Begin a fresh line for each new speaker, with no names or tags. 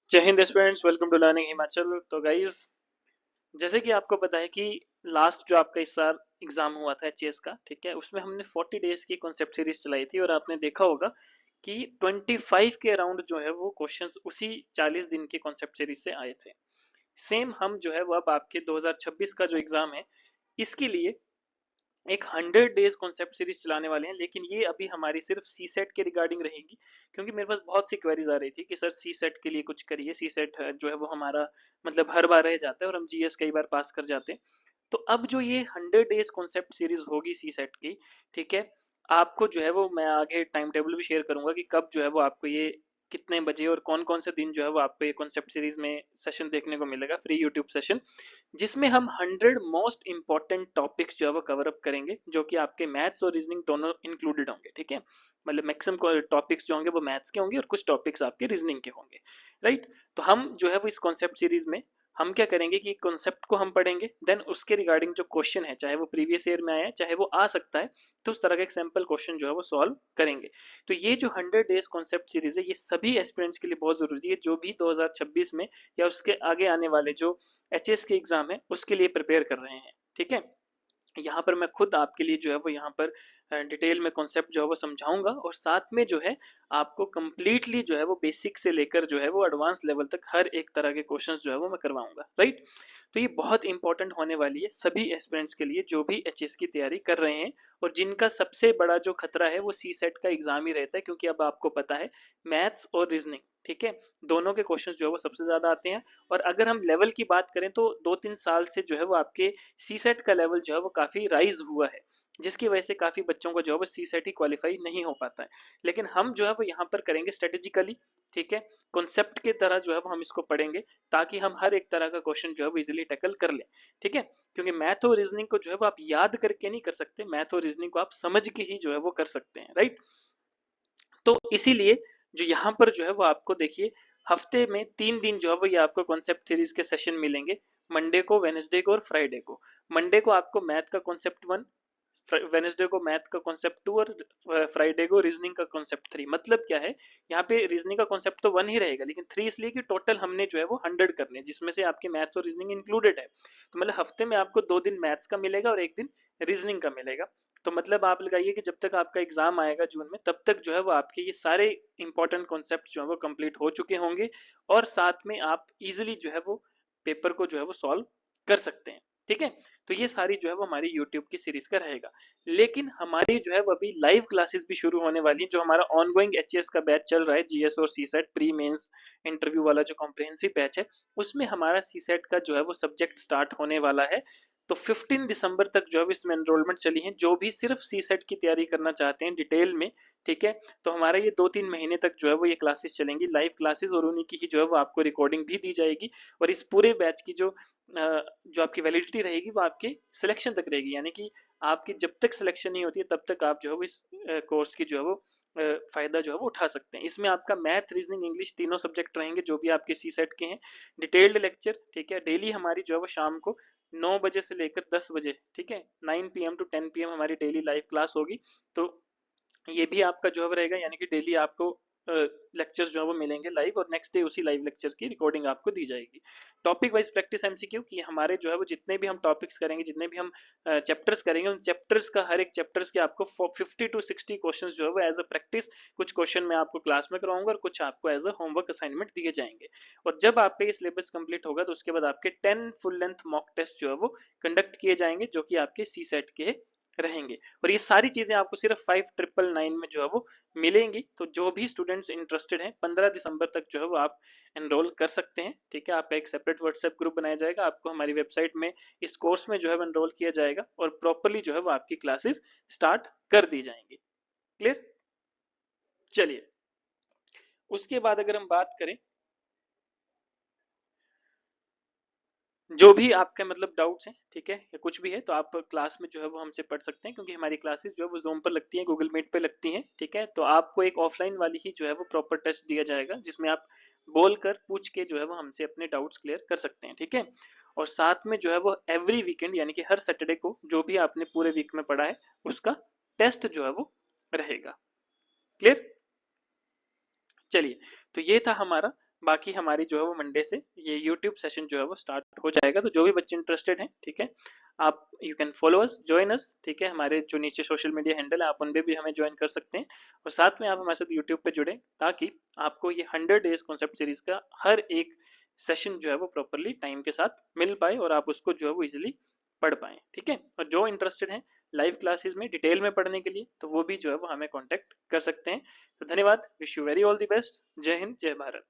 जय Hind students, welcome to learning Himachal. तो guys, जैसे कि आपको पता है कि लास्ट जो आपका इस साल एग्जाम हुआ था एचएएस का, ठीक है, उसमें हमने 40 डेज की कॉन्सेप्ट सीरीज चलाई थी और आपने देखा होगा कि 25 के अराउंड जो है वो क्वेश्चंस उसी 40 दिन की कॉन्सेप्ट सीरीज से आए थे। सेम हम जो है वो अब आपके 2026 का जो एग्जाम है इसके लिए एक 100 डेज कॉन्सेप्ट सीरीज चलाने वाले हैं, लेकिन ये अभी हमारी सिर्फ सी सेट के रिगार्डिंग रहेगी। क्योंकि मेरे पास बहुत सी क्वेरीज आ रही थी कि सर सी सेट के लिए कुछ करिए, सी सेट जो है वो हमारा मतलब हर बार रह जाता है और हम जीएस कई बार पास कर जाते हैं। तो अब जो ये 100 डेज कॉन्सेप्ट सीरीज होगी सी सेट की, ठीक है, आपको जो है वो मैं आगे टाइम टेबल भी शेयर करूंगा कि कब जो है वो आपको ये कितने बजे और कौन कौन से दिन जो है वो आपको ये कॉन्सेप्ट सीरीज में सेशन देखने को मिलेगा, फ्री यूट्यूब सेशन, जिसमें हम 100 मोस्ट इंपॉर्टेंट टॉपिक्स जो है वो कवर अप करेंगे, जो कि आपके मैथ्स और रीजनिंग दोनों इंक्लूडेड होंगे। ठीक है, मतलब मैक्सिमम टॉपिक्स जो होंगे वो मैथ्स के होंगे और कुछ टॉपिक्स आपके रीजनिंग के होंगे। राइट, तो हम जो है वो इस कॉन्सेप्ट सीरीज में हम क्या करेंगे कि कॉन्सेप्ट को हम पढ़ेंगे, देन उसके रिगार्डिंग जो क्वेश्चन है, चाहे वो प्रीवियस ईयर में आया है चाहे वो आ सकता है, तो उस तरह का एक सैम्पल क्वेश्चन जो है वो सॉल्व करेंगे। तो ये जो 100 डेज कॉन्सेप्ट सीरीज है ये सभी एस्पिरेंट्स के लिए बहुत जरूरी है, जो भी 2026 में या उसके आगे आने वाले जो एचएस के एग्जाम है उसके लिए प्रिपेयर कर रहे हैं। ठीक है, यहाँ पर मैं खुद आपके लिए जो है वो यहाँ पर डिटेल में कॉन्सेप्ट जो है वो समझाऊंगा और साथ में जो है आपको कंप्लीटली जो है वो बेसिक से लेकर जो है वो एडवांस लेवल तक हर एक तरह के क्वेश्चंस जो है वो मैं करवाऊंगा। राइट, तो ये बहुत इंपॉर्टेंट होने वाली है सभी एस्पिरेंट्स के लिए जो भी एचएस की तैयारी कर रहे हैं और जिनका सबसे बड़ा जो खतरा है वो सी सेट का एग्जाम ही रहता है, क्योंकि अब आपको पता है मैथ्स और रीजनिंग, ठीक है, दोनों के क्वेश्चंस जो है वो सबसे ज्यादा आते हैं। और अगर हम लेवल की बात करें तो 2-3 साल से जो है वो आपके सी सेट का लेवल जो है वो काफी राइज हुआ है, जिसकी वजह से काफी बच्चों को जो है वो सी सेट ही क्वालिफाई नहीं हो पाता है। लेकिन हम जो है वो यहाँ पर करेंगे स्ट्रेटेजिकली, ठीक है, कॉन्सेप्ट की तरह जो है वो हम इसको पढ़ेंगे ताकि हम हर एक तरह का क्वेश्चन जो है वो इजीली टैकल कर लें। ठीक है, क्योंकि मैथ और रीजनिंग को जो है वो आप याद करके नहीं कर सकते, मैथ और रीजनिंग को आप समझ के ही जो है वो कर सकते हैं। राइट, तो इसीलिए जो यहाँ पर जो है वो आपको देखिए हफ्ते में 3 दिन जो है वो ये आपको कॉन्सेप्ट सीरीज के सेशन मिलेंगे, मंडे को, वेनेसडे को और फ्राइडे को। मंडे को आपको मैथ का कॉन्सेप्ट 1, वेनेसडे को मैथ का कॉन्सेप्ट 2 और फ्राइडे को रीजनिंग का कॉन्सेप्ट 3। मतलब क्या है, यहाँ पे रीजनिंग का कॉन्सेप्ट तो 1 ही रहेगा लेकिन 3 इसलिए कि टोटल हमने जो है वो 100 करने, जिसमें से आपके मैथ्स और रीजनिंग इंक्लूडेड है। तो मतलब हफ्ते में आपको 2 दिन मैथ्स का मिलेगा और 1 दिन रीजनिंग का मिलेगा। तो मतलब आप लगाइए कि जब तक आपका एग्जाम आएगा जून में, तब तक जो है वो आपके ये सारे इंपॉर्टेंट कॉन्सेप्ट जो है वो कंप्लीट हो चुके होंगे और साथ में आप इजीली जो है वो पेपर को जो है वो सॉल्व कर सकते हैं। ठीक है, तो ये सारी जो है वो हमारी यूट्यूब की सीरीज का रहेगा। लेकिन हमारी जो है वो अभी लाइव क्लासेस भी शुरू होने वाली है, जो हमारा ऑनगोइंग एचएस का बैच चल रहा है, जीएस और सीसेट प्री मेंस इंटरव्यू वाला जो कॉम्प्रिहेंसिव बैच है, उसमें हमारा सीसेट का जो है वो सब्जेक्ट स्टार्ट होने वाला है। तो 15 दिसंबर तक जो है इसमें एनरोलमेंट चली है, जो भी सिर्फ सी सेट की तैयारी करना चाहते हैं डिटेल में। ठीक है, तो हमारा ये 2-3 महीने तक जो है वो ये क्लासेस चलेंगी, लाइव क्लासेस, और उन्हीं की ही जो है वो आपको रिकॉर्डिंग भी दी जाएगी। और इस पूरे बैच की जो आपकी वैलिडिटी रहेगी वो आपके सिलेक्शन तक रहेगी, यानी कि आपकी जब तक सिलेक्शन नहीं होती है तब तक आप जो है वो इस कोर्स की जो है वो फायदा जो है वो उठा सकते हैं। इसमें आपका मैथ, रीजनिंग, इंग्लिश तीनों सब्जेक्ट रहेंगे जो भी आपके सी सेट के हैं। डिटेल्ड लेक्चर, ठीक है, डेली हमारी जो है वो शाम को 9 बजे से लेकर 10 बजे, ठीक है, 9 PM to 10 PM हमारी डेली लाइव क्लास होगी। तो ये भी आपका जो है रहेगा, यानी कि डेली आपको लेक्चर्स जो है वो मिलेंगे लाइव और नेक्स्ट डे उसी लाइव लेक्चर्स की रिकॉर्डिंग आपको दी जाएगी। टॉपिक वाइज प्रैक्टिस एमसीक्यू कि हमारे जो है वो जितने भी हम टॉपिक्स करेंगे, जितने भी हम चैप्टर्स करेंगे, उन चैप्टर्स का हर एक चैप्टर्स के आपको 50 to 60 क्वेश्चंस जो है वो एज अ प्रैक्टिस, कुछ क्वेश्चन मैं आपको क्लास में करवाऊंगा और कुछ आपको एज अ होमवर्क असाइनमेंट दिए जाएंगे। और जब आपका ये सिलेबस कंप्लीट होगा तो उसके बाद आपके 10 फुल लेंथ मॉक टेस्ट जो है वो कंडक्ट किए जाएंगे, जो कि आपके सी सेट के रहेंगे। और ये सारी चीजें आपको सिर्फ 5999 में जो है वो मिलेंगी। तो जो भी स्टूडेंट्स इंटरेस्टेड हैं 15 दिसंबर तक जो है वो आप एनरोल कर सकते हैं। ठीक है, आपका एक सेपरेट व्हाट्सएप ग्रुप बनाया जाएगा, आपको हमारी वेबसाइट में इस कोर्स में जो है एनरोल किया जाएगा और प्रॉपरली जो है वो आपकी क्लासेस स्टार्ट कर दी जाएंगी। क्लियर? चलिए, उसके बाद अगर हम बात करें जो भी आपके मतलब डाउट्स हैं, ठीक है, या कुछ भी है, तो आप क्लास में जो है वो हमसे पढ़ सकते हैं, क्योंकि हमारी क्लासेस जो है वो जूम पर लगती हैं, गूगल मीट पे लगती हैं। ठीक है, तो आपको एक ऑफलाइन वाली ही जो है वो प्रॉपर टेस्ट दिया जाएगा, जिसमें आप बोल कर पूछ के जो है वो हमसे अपने डाउट्स क्लियर कर सकते हैं। ठीक है, और साथ में जो है वो एवरी वीकेंड यानी कि हर सैटरडे को जो भी आपने पूरे वीक में पढ़ा है उसका टेस्ट जो है वो रहेगा। क्लियर? चलिए, तो ये था हमारा बाकी हमारी जो है वो मंडे से ये यूट्यूब सेशन जो है वो स्टार्ट हो जाएगा। तो जो भी बच्चे इंटरेस्टेड हैं, ठीक है, आप you can follow us, join us, ठीक है। हमारे जो नीचे सोशल मीडिया हैंडल है आप उन पे भी हमें ज्वाइन कर सकते हैं, और साथ में आप हमारे साथ यूट्यूब पे जुड़े, ताकि आपको ये 100 डेज कॉन्सेप्ट सीरीज का हर एक सेशन जो है वो प्रॉपरली टाइम के साथ मिल पाए और आप उसको जो है वो इजिली पढ़ पाए, ठीक है। और जो इंटरेस्टेड है लाइव क्लासेस में डिटेल में पढ़ने के लिए, तो वो भी जो है वो हमें कॉन्टेक्ट कर सकते हैं। तो धन्यवाद, wish you very all the best, जय हिंद, जय भारत।